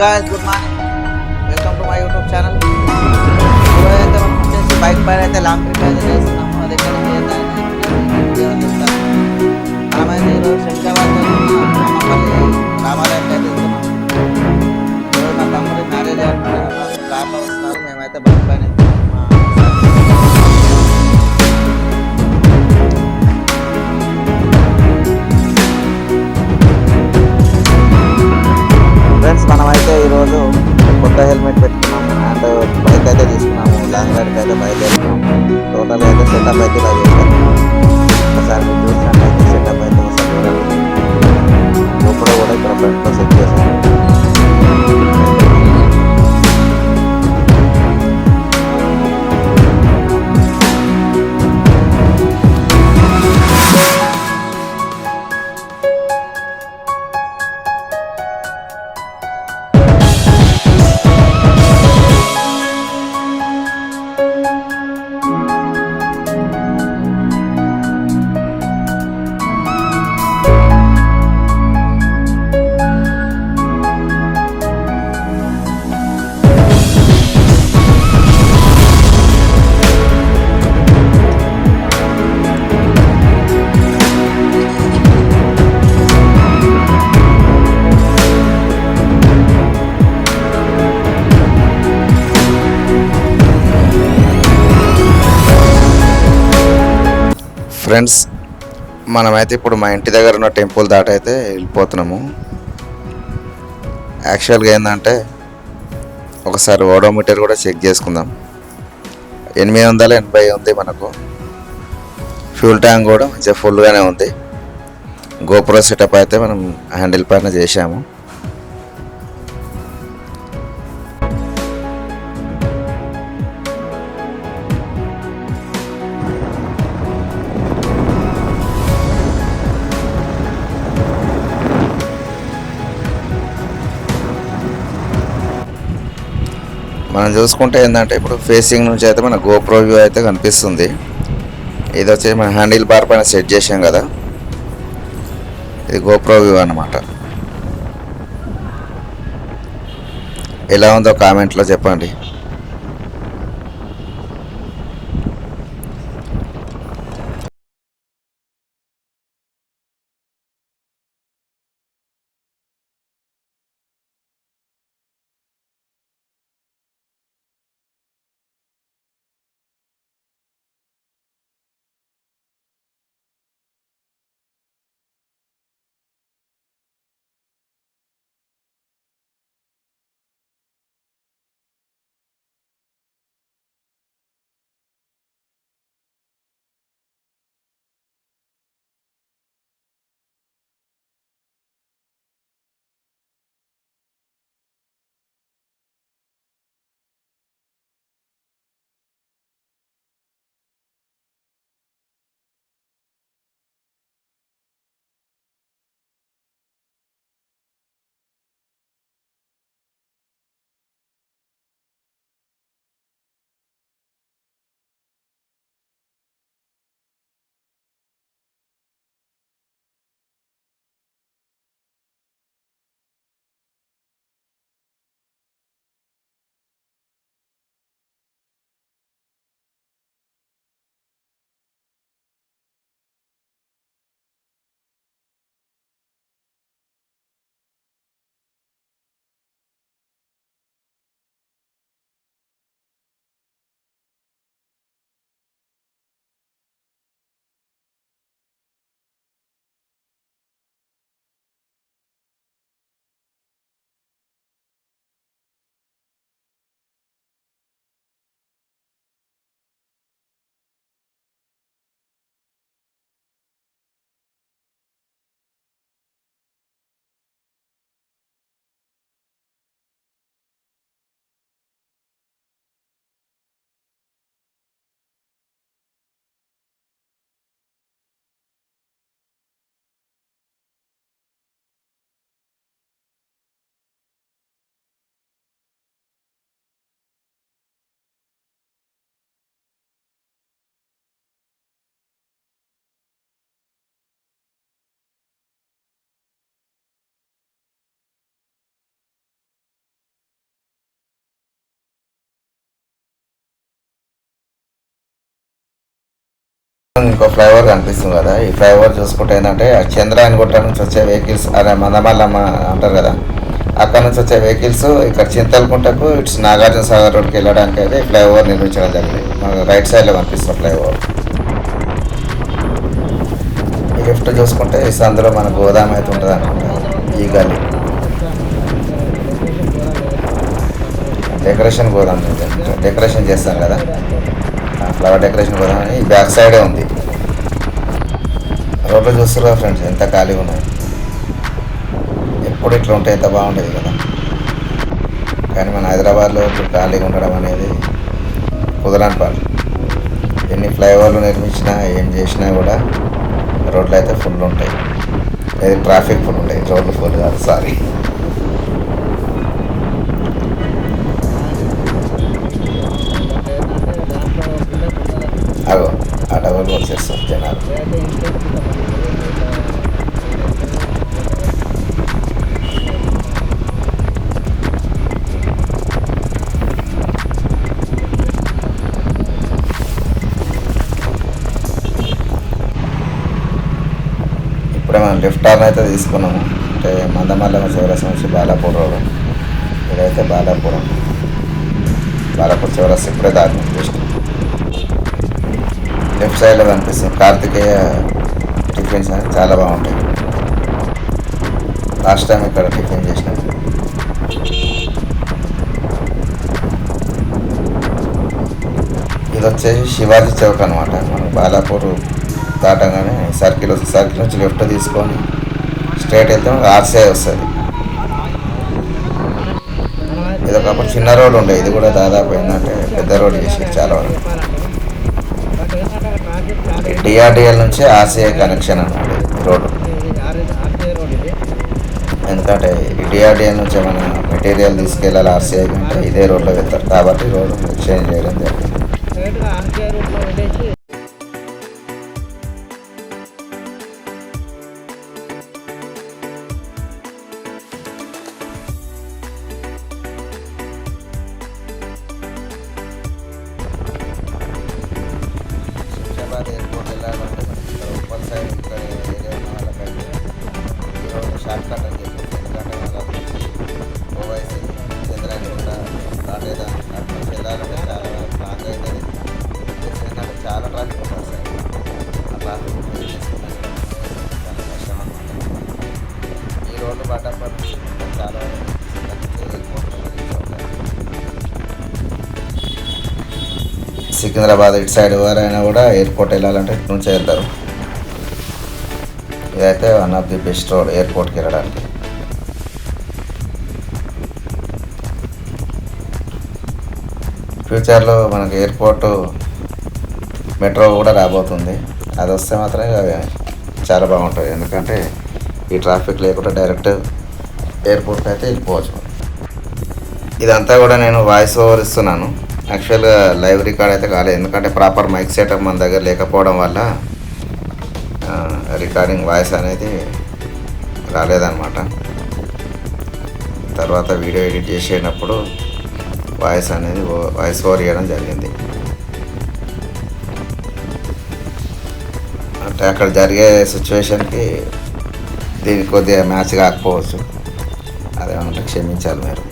Guys, good morning. Welcome to my YouTube channel. ఈరోజు అయితే మనం వచ్చేసి బైక్ పైన అయితే లాంగ్ ట్రిప్ అయితే చేస్తున్నాము. అది ఎక్కడ చెప్తాను. మనమైతే ఈరోజు శంషాబాద్ అమ్మపల్లి రామాలయానికి అయితే వెళ్తున్నాం. ఈరోజు మా తమ్ముడి మ్యారేజ్ కార్లో వస్తున్నారు. మేమైతే బైక్ పైన ఫ్రెండ్స్, మనమైతే ఈరోజు కొత్త హెల్మెట్ పెట్టుకున్నాము అండ్ బైక్ అయితే తీసుకున్నాము. లాంగ్ రైడ్కి అయితే బయలుదేరుతున్నాము. టోటల్ అయితే సెటప్ అయితే ఇలా చేశాను. ఒకసారి మీరు చూసినట్టయితే సెటప్ అయితే ఒకసారి చూడండి. గోపురం కూడా ఇక్కడ ఫ్రంట్లో సెట్ చేశాను. ఫ్రెండ్స్, మనమైతే ఇప్పుడు మా ఇంటి దగ్గర ఉన్న టెంపుల్ దాటి అయితే వెళ్ళిపోతున్నాము. యాక్చువల్గా ఏంటంటే ఒకసారి ఓడోమీటర్ కూడా చెక్ చేసుకుందాం. 880 ఉంది మనకు. ఫ్యూల్ ట్యాంక్ కూడా మంచిగా ఫుల్గానే ఉంది. గోప్రో సెటప్ అయితే మనం హ్యాండిల్ పైన చేసాము. మనం చూసుకుంటే ఏంటంటే ఇప్పుడు ఫేసింగ్ నుంచి అయితే మన గోప్రో వ్యూ అయితే కనిపిస్తుంది. ఇది వచ్చి మన హ్యాండిల్ బార్ పైన సెట్ చేసాం కదా, ఇది గోప్రో వ్యూ అన్నమాట. ఎలా ఉందో కామెంట్లో చెప్పండి. ఇంకో ఫ్లైఓవర్ కనిపిస్తుంది కదా, ఈ ఫ్లైఓవర్ చూసుకుంటే ఏంటంటే చంద్రాయన్ గుట్ట నుంచి వచ్చే వెహికల్స్ అదే మందమల్లమ్మ అంటారు కదా, అక్కడ నుంచి వచ్చే వెహికల్స్ ఇక్కడ చింతలకుంటకు ఇట్స్ నాగార్జున సాగర్ రోడ్కి వెళ్ళడానికి అయితే ఈ ఫ్లైఓవర్ నిర్మించడం జరిగింది. మనకు రైట్ సైడ్లో కనిపిస్తుంది ఫ్లైఓవర్. ఈ లెఫ్ట్ చూసుకుంటే ఈ సందులో మన గోదాం అయితే ఉంటుంది అనుకుంటా. ఈ గల్లీ డెకరేషన్ గోదాం, డెకరేషన్ చేస్తాం కదా, ఫ్లవర్ డెకరేషన్ గోదాం అని ఈ బ్యాక్ సైడే ఉంది. రోడ్లు చూస్తున్నారు ఫ్రెండ్స్ ఎంత ఖాళీగా ఉన్నాయి. ఎప్పుడు ఇట్లా ఉంటే ఎంత బాగుండేది కదా, కానీ మన హైదరాబాద్లో ఖాళీగా ఉండడం అనేది కుదరని పని. ఎన్ని ఫ్లైఓవర్లు నిర్మించినా ఏం చేసినా కూడా రోడ్లు అయితే ఫుల్ ఉంటాయి. లేదు ట్రాఫిక్ ఫుల్ ఉంటాయి, రోడ్లు ఫుల్ కాదు, సారీ. అగో ఆ డబల్ వచ్చేస్తారు జనాలు. ఇప్పుడే మనం లిఫ్ట్ టర్న్ అయితే తీసుకున్నాము. అంటే మందమల్లమ్మ చౌరస్తా నుంచి బాలాపూర్ రోడ్, ఇదైతే బాలాపూర్ చౌరస్తా ఇప్పుడే దారి జస్ట్ లెఫ్ట్ సైడ్లో కనిపిస్తుంది కార్తికేయ టిఫిన్స్ అని చాలా బాగుంటాయి. లాస్ట్ టైం ఇక్కడ టిఫిన్ చేసినాం. ఇది వచ్చేసి శివాజీ చౌక్ అనమాట. మనం బాలాపూర్ దాటగానే సర్కిల్ వస్తుంది, సర్కిల్ నుంచి లెఫ్ట్ తీసుకొని స్ట్రైట్ వెళ్తే మనకు ఆర్సీఐ వస్తుంది. ఇది ఒకప్పుడు చిన్న రోడ్ ఉండే, ఇది కూడా దాదాపు ఏంటంటే పెద్ద రోడ్ చేసి చాలా వరకు. డిఆర్డిఎల్ నుంచి ఆర్సీఐ కనెక్షన్ అన్నమాట రోడ్డు. ఎందుకంటే డిఆర్డిఎల్ నుంచి మన మెటీరియల్ తీసుకెళ్ళాలి ఆర్సీఐ కంటే ఇదే రోడ్లో వెళ్తారు కాబట్టి రోడ్డు చేంజ్ చేయడం జరిగింది. ఎయిర్పోర్ట్ వెళ్ళాలంటే ఉప్పల్ సైడ్ ఇక్కడ ఏరియా ఉన్న వాళ్ళకైతే ఈరోజు షార్ట్ కట్ అని చెప్పేసి, ఎందుకంటే వాళ్ళకి నుంచి ఓవైసీ చంద్రాయన్ కూడా రాలేదా అక్కడ నుంచి వెళ్ళాలంటే చాలా లాంగ్ అవుతుంది. ఎందుకంటే చాలా ట్రాఫిక్ ఉంటుంది సార్, ఆ ట్రాఫిక్ ఫేస్ చేసుకున్నాను చాలా కష్టం అనమాట. ఈ రోడ్డు పడ్డప్పటి నుంచి చాలా ఎయిర్పోర్ట్ సికింద్రాబాద్ ఇటు సైడ్ ఎవరైనా కూడా ఎయిర్పోర్ట్ వెళ్ళాలంటే ఇటు నుంచే వెళ్తారు. ఇదైతే one of the best road ఎయిర్పోర్ట్కి వెళ్ళడానికి. ఫ్యూచర్లో మనకి ఎయిర్పోర్టు మెట్రో కూడా రాబోతుంది. అది వస్తే మాత్రమే చాలా బాగుంటుంది, ఎందుకంటే ఈ ట్రాఫిక్ లేకుండా డైరెక్ట్ ఎయిర్పోర్ట్కి అయితే వెళ్ళిపోవచ్చు. ఇదంతా కూడా నేను వాయిస్ ఓవర్ ఇస్తున్నాను. యాక్చువల్గా లైవ్ రికార్డ్ అయితే కాలేదు, ఎందుకంటే ప్రాపర్ మైక్ సెటప్ మన దగ్గర లేకపోవడం వల్ల రికార్డింగ్ వాయిస్ అనేది రాలేదన్నమాట. తర్వాత వీడియో ఎడిట్ చేసేటప్పుడు వాయిస్ ఓవర్ ఇవ్వడం జరిగింది. అంటే అక్కడ జరిగే సిచ్యువేషన్కి దీనికి కొద్దిగా మ్యాచ్ కాకపోవచ్చు, అదేమంటే క్షమించాలి మీరు.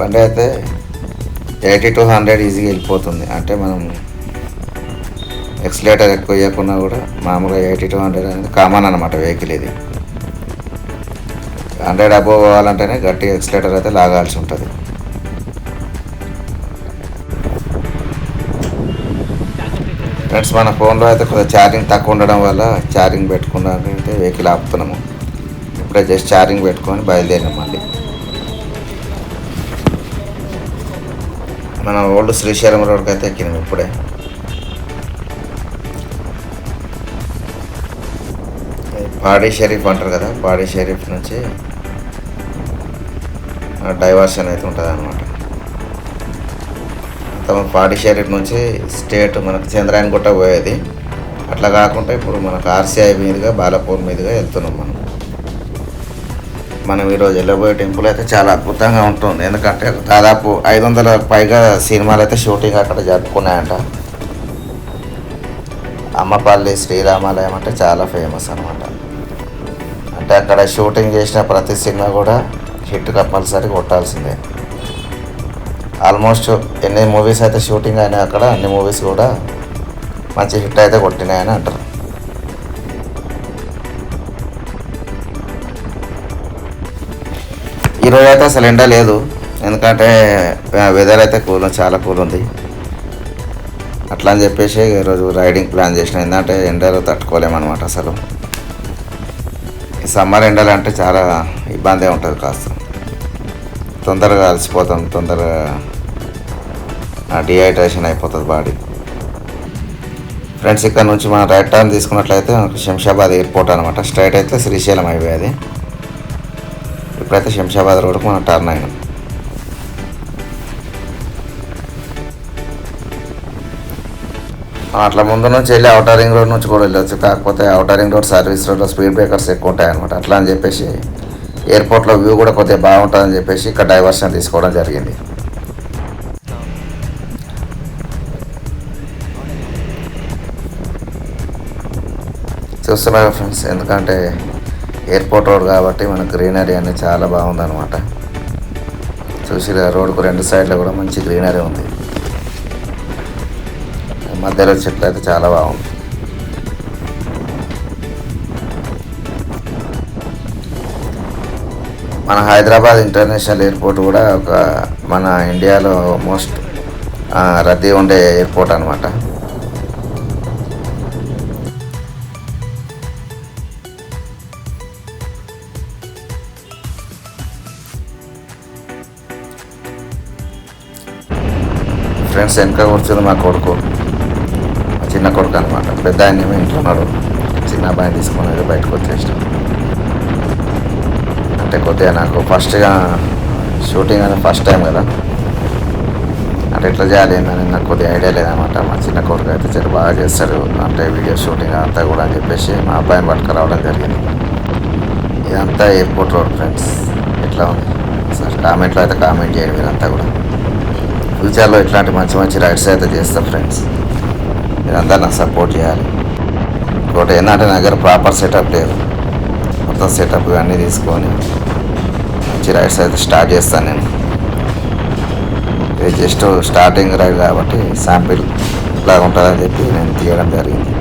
బండి అయితే 80 to 100 ఈజీగా వెళ్ళిపోతుంది. అంటే మనం ఎక్స్లేటర్ ఎక్కువ ఇవ్వకున్నా కూడా మామూలుగా 80 to 100 అనేది కామన్ అనమాట వెహికల్. ఇది 100 అబోవ్ పోవాలంటేనే గట్టిగా ఎక్స్లేటర్ అయితే లాగాల్సి ఉంటుంది. ఫ్రెండ్స్, మన ఫోన్లో అయితే కొద్దిగా ఛార్జింగ్ తక్కువ ఉండడం వల్ల ఛార్జింగ్ పెట్టుకున్నాకంటే వెహికల్ ఆపుతున్నాము. ఇప్పుడే జస్ట్ ఛార్జింగ్ పెట్టుకొని బయలుదేరినాం. మళ్ళీ మనం ఓల్డ్ శ్రీశైలం రోడ్కి అయితే ఎక్కినాం ఇప్పుడే. పాడి షరీఫ్ అంటారు కదా, పాడి షరీఫ్ నుంచి డైవర్షన్ అయితే ఉంటుంది అనమాట. అంత పాడి షరీఫ్ నుంచి స్టేట్ మనకు చంద్రాయన్ గుట్ట పోయేది. అట్లా కాకుండా ఇప్పుడు మనకు ఆర్సీఐ మీదుగా బాలాపూర్ మీదుగా వెళ్తున్నాం. మనం ఈరోజు వెళ్ళబోయే టెంపుల్ అయితే చాలా అద్భుతంగా ఉంటుంది. ఎందుకంటే దాదాపు 500 పైగా సినిమాలు అయితే షూటింగ్ అక్కడ జరుపుకున్నాయంట. అమ్మపల్లి శ్రీరామాలయం అంటే చాలా ఫేమస్ అనమాట. అంటే అక్కడ షూటింగ్ చేసిన ప్రతి సినిమా కూడా హిట్ కంపల్సరీ కొట్టాల్సిందే. ఆల్మోస్ట్ ఎన్ని మూవీస్ అయితే షూటింగ్ అయినాయి అక్కడ అన్ని మూవీస్ కూడా మంచి హిట్ అయితే కొట్టినాయని అంటారు. ఈరోజు అయితే అసలు ఎండ లేదు, ఎందుకంటే వెదర్ అయితే చాలా కూల్ ఉంది. అట్లా అని చెప్పేసి ఈరోజు రైడింగ్ ప్లాన్ చేసిన. ఎందుకంటే ఎండలు తట్టుకోలేమన్నమాట. అసలు ఈ సమ్మర్ ఎండలు అంటే చాలా ఇబ్బంది ఉంటుంది. కాస్త తొందరగా అలసిపోతాం, తొందరగా డిహైడ్రేషన్ అయిపోతుంది బాడీ. ఫ్రెండ్స్, ఇక్కడ నుంచి మనం రైట్ టర్న్ తీసుకున్నట్లయితే శంషాబాద్ ఎయిర్పోర్ట్ అనమాట. స్ట్రైట్ అయితే శ్రీశైలం హైవే అది. ఇప్పుడైతే శంషాబాద్ రోడ్డుకు మనం టర్న్ అయినాం. అట్లా ముందు నుంచి వెళ్ళి అవుటర్ రింగ్ రోడ్ నుంచి కూడా వెళ్ళొచ్చు. కాకపోతే అవుటర్ రింగ్ రోడ్ సర్వీస్ రోడ్లో స్పీడ్ బ్రేకర్స్ ఎక్కువ ఉంటాయి అనమాట. అట్లా అని చెప్పేసి ఎయిర్పోర్ట్లో వ్యూ కూడా కొద్దిగా బాగుంటుందని చెప్పేసి ఇక్కడ డైవర్షన్ తీసుకోవడం జరిగింది. చూస్తున్నారు ఫ్రెండ్స్, ఎందుకంటే ఎయిర్పోర్ట్ రోడ్ కాబట్టి మనకు గ్రీనరీ అనేది చాలా బాగుందన్నమాట. చూసి రోడ్కు రెండు సైడ్లో కూడా మంచి గ్రీనరీ ఉంది. మధ్యలో చెట్లు అయితే చాలా బాగుంది. మన హైదరాబాద్ ఇంటర్నేషనల్ ఎయిర్పోర్ట్ కూడా మన ఇండియాలో మోస్ట్ రద్దీ ఉండే ఎయిర్పోర్ట్ అనమాట. ఫ్రెండ్స్, వెనక కూర్చుంది మా కొడుకు, చిన్న కొడుకు అనమాట. పెద్ద ఆయన ఏమో ఇంట్లో ఉన్నాడు. చిన్న అబ్బాయిని తీసుకుని బయటకు వచ్చేసాం. అంటే కొద్దిగా నాకు ఫస్ట్గా షూటింగ్ అనేది ఫస్ట్ టైం కదా, అంటే ఎట్లా చేయాలి అని నాకు కొద్దిగా ఐడియా లేదనమాట. మా చిన్న కొడుకు అయితే చాలా బాగా చేస్తాడు, అంటే వీడియో షూటింగ్ అంతా కూడా అని చెప్పేసి మా అబ్బాయిని పట్టుకురావడం జరిగింది. ఇదంతా ఎయిర్పోర్ట్ రోడ్ ఫ్రెండ్స్. ఎట్లా ఉంది సార్ కామెంట్లో అయితే కామెంట్ చేయండి మీరంతా కూడా. ఫ్యూచర్లో ఇట్లాంటి మంచి మంచి రైడ్స్ అయితే చేస్తాం ఫ్రెండ్స్. మీరంతా నాకు సపోర్ట్ చేయాలి. ఇంకోటి ఏంటంటే నా దగ్గర ప్రాపర్ సెటప్ లేదు. మొత్తం సెటప్ ఇవన్నీ తీసుకొని మంచి రైడ్స్ అయితే స్టార్ట్ చేస్తాను నేను. ఇది జస్ట్ స్టార్టింగ్ రైడ్ కాబట్టి శాంపిల్ ఇట్లా ఉంటుందని చెప్పి నేను తీయడం జరిగింది.